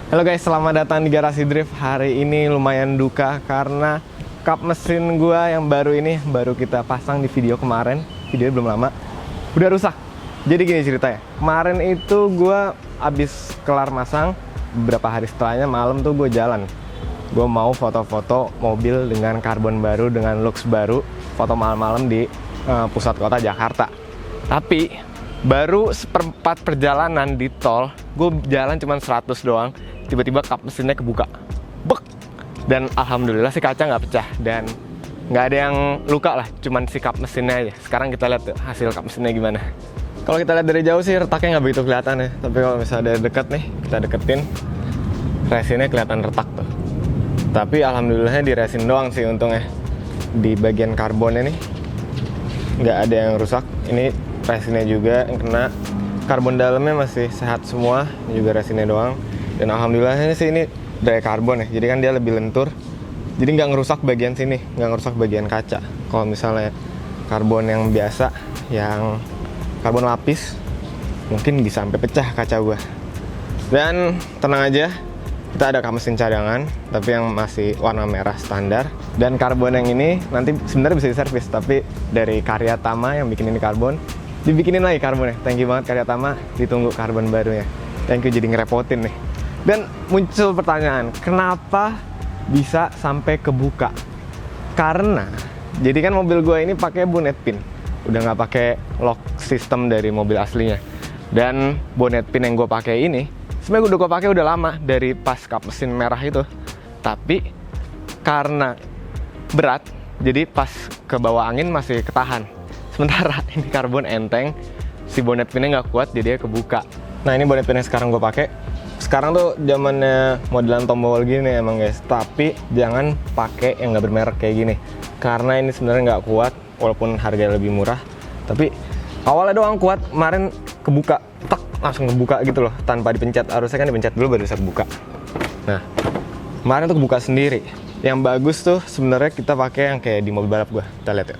Halo guys, selamat datang di Garasi Drift. Hari ini lumayan duka karena kap mesin gua yang baru ini baru kita pasang di video kemarin. Videonya belum lama, udah rusak. Jadi gini ceritanya. Kemarin itu gua abis kelar masang, beberapa hari setelahnya malam tuh gue jalan. Gue mau foto-foto mobil dengan karbon baru, dengan looks baru, foto malam-malam di pusat kota Jakarta. Tapi baru seperempat perjalanan di tol, gue jalan cuma 100 doang, tiba-tiba kap mesinnya kebuka, bek. Dan alhamdulillah sih kaca nggak pecah dan nggak ada yang luka lah, cuman si kap mesinnya aja. Sekarang kita lihat tuh hasil kap mesinnya gimana. Kalau kita lihat dari jauh sih retaknya nggak begitu kelihatan ya, tapi kalau misalnya dari dekat nih, kita deketin, resinnya kelihatan retak tuh. Tapi alhamdulillahnya di resin doang sih untungnya. Di bagian karbonnya nih nggak ada yang rusak. Ini resinnya juga yang kena, karbon dalamnya masih sehat semua, ini juga resinnya doang. Dan alhamdulillahnya sih ini dari karbon ya, jadi kan dia lebih lentur, jadi nggak ngerusak bagian sini, nggak ngerusak bagian kaca. Kalau misalnya karbon yang biasa, yang karbon lapis, mungkin bisa sampai pecah kaca gua. Dan tenang aja, kita ada kap mesin cadangan, tapi yang masih warna merah standar. Dan karbon yang ini nanti sebenarnya bisa diservis, tapi dari Karya Tama yang bikin ini karbon, dibikinin lagi karbonnya. Thank you banget Karya Tama, ditunggu karbon barunya. Thank you, jadi ngerepotin nih. Dan muncul pertanyaan, kenapa bisa sampai kebuka? Karena, jadi kan mobil gue ini pakai bonnet pin, udah nggak pakai lock system dari mobil aslinya. Dan bonnet pin yang gue pakai ini, sebenarnya udah gue pakai udah lama dari pas kap mesin merah itu. Tapi karena berat, jadi pas ke bawah angin masih ketahan. Sementara ini karbon enteng, si bonnet pinnya nggak kuat, jadi dia kebuka. Nah ini bonnet pin yang sekarang gue pakai. Sekarang tuh zamannya modelan tombol gini emang guys, tapi jangan pakai yang nggak bermerek kayak gini, karena ini sebenarnya nggak kuat walaupun harganya lebih murah. Tapi awalnya doang kuat, kemarin kebuka, tak langsung kebuka gitu loh tanpa dipencet. Harusnya kan dipencet dulu baru bisa kebuka. Nah kemarin tuh kebuka sendiri. Yang bagus tuh sebenarnya kita pakai yang kayak di mobil balap gua. Kita lihat ya.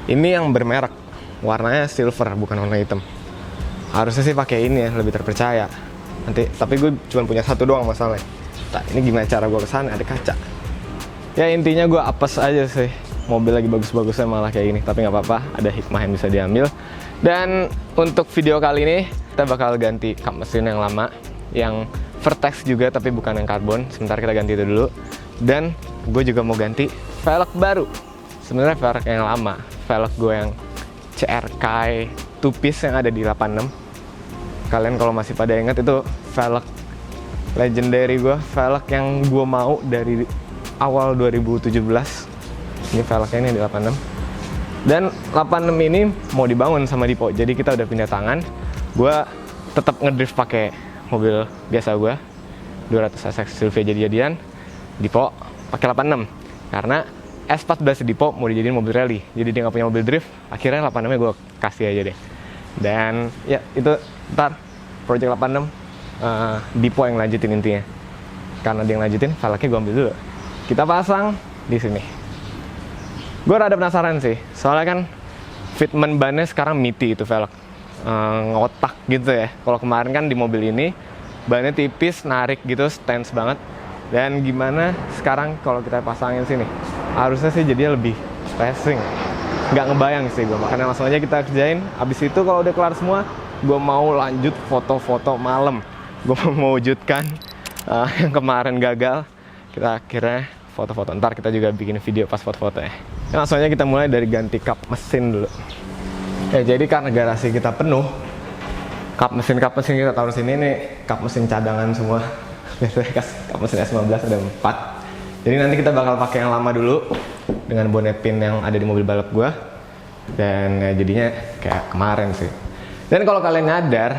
Ini yang bermerek, warnanya silver bukan warna hitam. Harusnya sih pakai ini ya, lebih terpercaya. Nanti, tapi gue cuma punya satu doang masalahnya. Nah, ini gimana cara gue kesana, ada kaca. Ya intinya gue apes aja sih. Mobil lagi bagus-bagusnya malah kayak gini. Tapi nggak apa-apa, ada hikmah yang bisa diambil. Dan untuk video kali ini, kita bakal ganti kap mesin yang lama, yang Vertex juga tapi bukan yang karbon. Sebentar kita ganti itu dulu. Dan gue juga mau ganti velg baru. Sebenarnya velg yang lama, velg gue yang CRK two-piece yang ada di 86. Kalian kalau masih pada ingat itu velg legendary gue, velg yang gue mau dari awal 2017. Ini velgnya ini di 86. Dan 86 ini mau dibangun sama Dipo, jadi kita udah pindah tangan. Gue tetap ngedrift pakai mobil biasa gue, 200 SX Silvia jadi-jadian. Dipo pakai 86 karena S14 Dipo mau dijadiin mobil rally, jadi dia nggak punya mobil drift. Akhirnya 86 nya gue kasih aja deh. Dan ya itu ntar project 86 Dipo yang lanjutin intinya. Karena dia yang lanjutin, velgnya gue ambil dulu. Kita pasang di sini. Gue rada penasaran sih, soalnya kan fitment bannya sekarang MITI itu velg, ngotak gitu ya. Kalau kemarin kan di mobil ini bannya tipis, narik gitu, stance banget. Dan gimana sekarang kalau kita pasangin sini? Harusnya sih jadinya lebih racing. Nggak ngebayang sih gue, makanya langsung aja kita kerjain. Abis itu kalau udah kelar semua, gue mau lanjut foto-foto malam. Gue mau mewujudkan yang kemarin gagal. Kita akhirnya foto-foto. Ntar kita juga bikin video pas foto-foto ya. Langsung aja kita mulai dari ganti kap mesin dulu. Ya jadi karena garasi kita penuh, kap mesin kita taruh sini nih, kap mesin cadangan semua. Biasanya kap mesin S15 ada 4. Jadi nanti kita bakal pakai yang lama dulu dengan bonnet pin yang ada di mobil balap gua. Dan ya, jadinya kayak kemarin sih. Dan kalau kalian nyadar,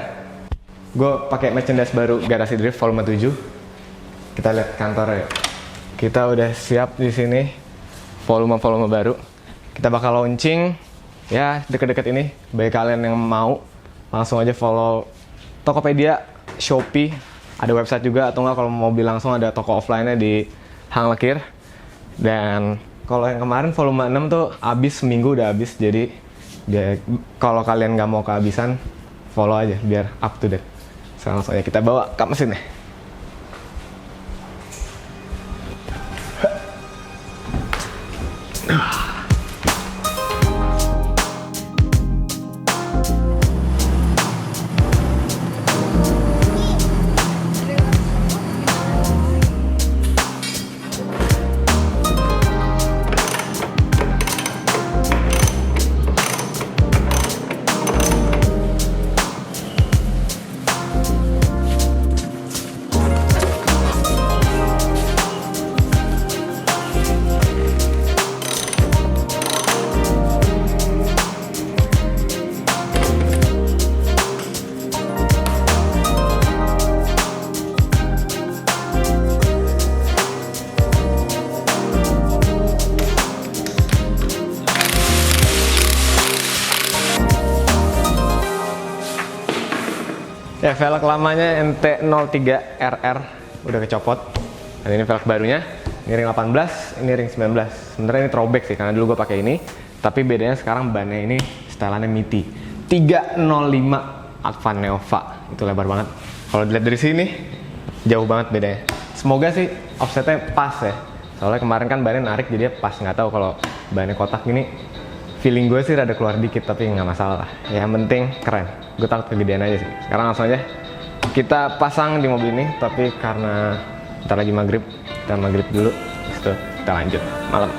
gue pakai merchandise baru Garasi Drift volume 7. Kita lihat kantor ya. Kita udah siap di sini, volume-volume baru. Kita bakal launching ya deket-deket ini. Bagi kalian yang mau, langsung aja follow Tokopedia, Shopee, ada website juga, atau enggak kalau mau mobil langsung ada toko offline-nya di Hang Lekir. Dan kalau yang kemarin volume 6 tuh habis seminggu udah habis, jadi kalau kalian nggak mau kehabisan, follow aja biar up to date. Sekarang langsung aja kita bawa kap mesinnya. Ya, velg lamanya NT03RR udah kecopot. Dan ini velg barunya. Ini ring 18, ini ring 19. Sebenarnya ini throwback sih, karena dulu gue pakai ini. Tapi bedanya sekarang bannya ini stylannya MITI 305 Advan Neova. Itu lebar banget. Kalau dilihat dari sini, jauh banget bedanya. Semoga sih offsetnya pas ya. Soalnya kemarin kan bannya narik, jadi pas. Nggak tahu kalau bannya kotak gini. Feeling gue sih rada keluar dikit, tapi nggak masalah lah. Yang penting keren. Gue takut kegedean aja sih. Sekarang langsung aja kita pasang di mobil ini. Tapi karena kita lagi maghrib, kita maghrib dulu. Terus kita lanjut malam.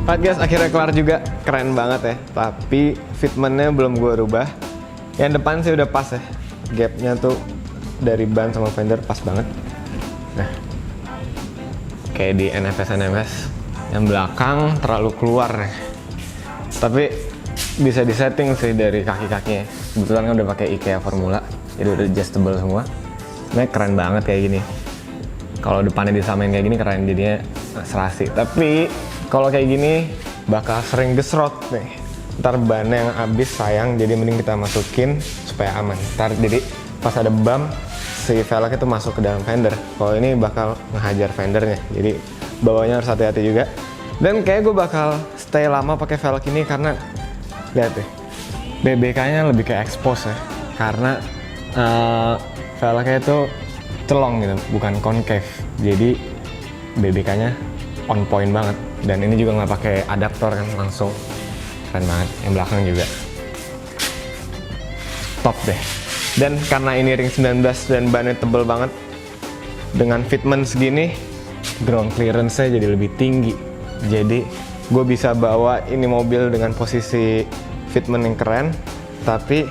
Alright guys, akhirnya kelar juga. Keren banget ya. Tapi fitmentnya belum gue rubah. Yang depan sih udah pas ya. Gapnya tuh dari ban sama fender pas banget. Nah, kayak di NFS. Yang belakang terlalu keluar ya. Tapi bisa disetting sih dari kaki-kakinya. Kebetulan kan udah pakai IKEA Formula, jadi udah adjustable semua. Sebenarnya keren banget kayak gini. Kalau depannya disamain kayak gini keren, jadinya serasi. Tapi kalau kayak gini bakal sering gesrot nih. Ntar bannya yang habis sayang, jadi mending kita masukin supaya aman. Ntar jadi pas ada bump, si velgnya tuh masuk ke dalam fender. Kalau ini bakal ngehajar fendernya, jadi bawahnya harus hati-hati juga. Dan kayak gue bakal stay lama pakai velg ini karena lihat deh, BBK-nya lebih ke expose ya. Karena velgnya itu celong gitu, bukan concave. Jadi BBK-nya on point banget. Dan ini juga nggak pakai adaptor kan, langsung keren banget. Yang belakang juga top deh. Dan karena ini ring 19 dan bannya tebel banget, dengan fitment segini ground clearance-nya jadi lebih tinggi. Jadi gue bisa bawa ini mobil dengan posisi fitment yang keren, tapi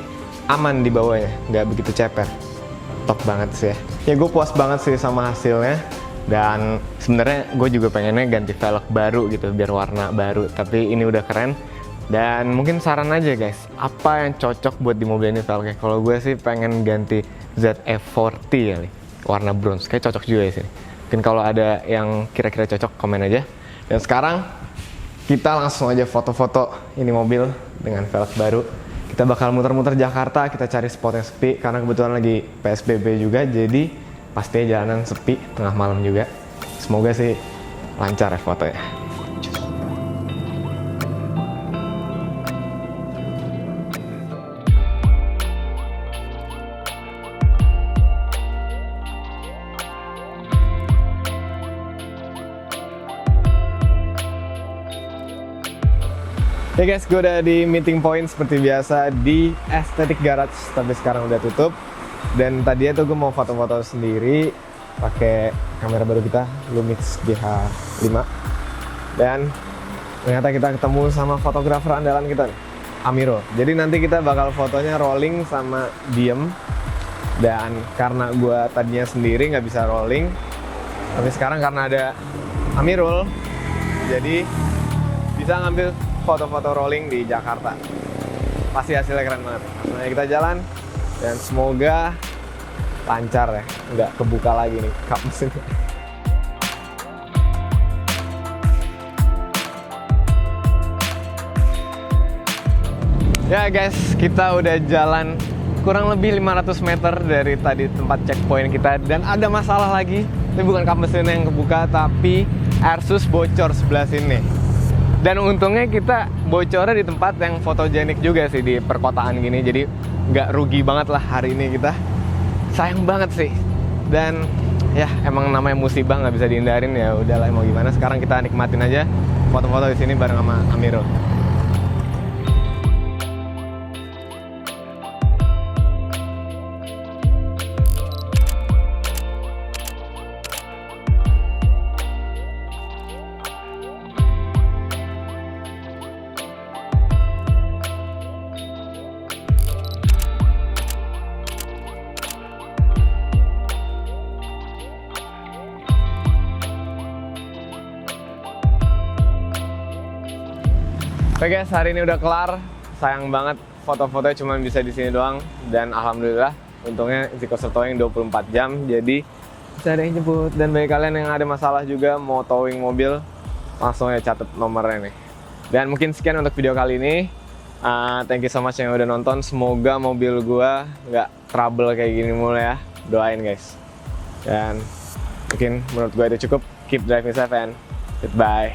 aman di bawahnya, nggak begitu ceper. Top banget sih ya. Ya gue puas banget sih sama hasilnya. Dan sebenarnya gue juga pengennya ganti velg baru gitu, biar warna baru. Tapi ini udah keren. Dan mungkin saran aja guys, apa yang cocok buat di mobil ini velgnya? Kalau gue sih pengen ganti ZF40 kali, warna bronze. Kayak cocok juga sih. Mungkin kalau ada yang kira-kira cocok, komen aja. Dan sekarang kita langsung aja foto-foto ini mobil dengan velg baru. Kita bakal muter-muter Jakarta, kita cari spot yang sepi. Karena kebetulan lagi PSBB juga, jadi pastinya jalanan sepi, tengah malam juga. Semoga sih lancar ya fotonya. Ya guys, gue udah di meeting point seperti biasa di Aesthetic Garage, tapi sekarang udah tutup. Dan tadinya tuh gue mau foto-foto sendiri pakai kamera baru kita, Lumix GH5. Dan ternyata kita ketemu sama fotografer andalan kita nih, Amirul. Jadi nanti kita bakal fotonya rolling sama diem. Dan karena gue tadinya sendiri nggak bisa rolling, tapi sekarang karena ada Amirul, jadi bisa ngambil foto-foto rolling di Jakarta. Pasti hasilnya keren banget. Langsung kita jalan. Dan semoga lancar ya, nggak kebuka lagi nih kap mesinnya. Ya guys, kita udah jalan kurang lebih 500 meter dari tadi tempat checkpoint kita. Dan ada masalah lagi, ini bukan kap mesinnya yang kebuka, tapi air sus bocor sebelah sini. Dan untungnya kita bocornya di tempat yang fotogenik juga sih, di perkotaan gini. Jadi nggak rugi banget lah hari ini kita. Sayang banget sih. Dan ya emang namanya musibah, nggak bisa dihindarin, ya udahlah mau gimana. Sekarang kita nikmatin aja foto-foto di sini bareng sama Amirul. Oke guys, hari ini udah kelar. Sayang banget foto-fotonya cuma bisa di sini doang. Dan alhamdulillah, untungnya Zikosher Towing 24 jam. Jadi bisa ada yang jemput. Dan bagi kalian yang ada masalah juga mau towing mobil, langsung ya catat nomornya nih. Dan mungkin sekian untuk video kali ini. Thank you so much yang udah nonton. Semoga mobil gua nggak trouble kayak gini mulu ya. Doain guys. Dan mungkin menurut gua itu cukup. Keep driving safe and goodbye.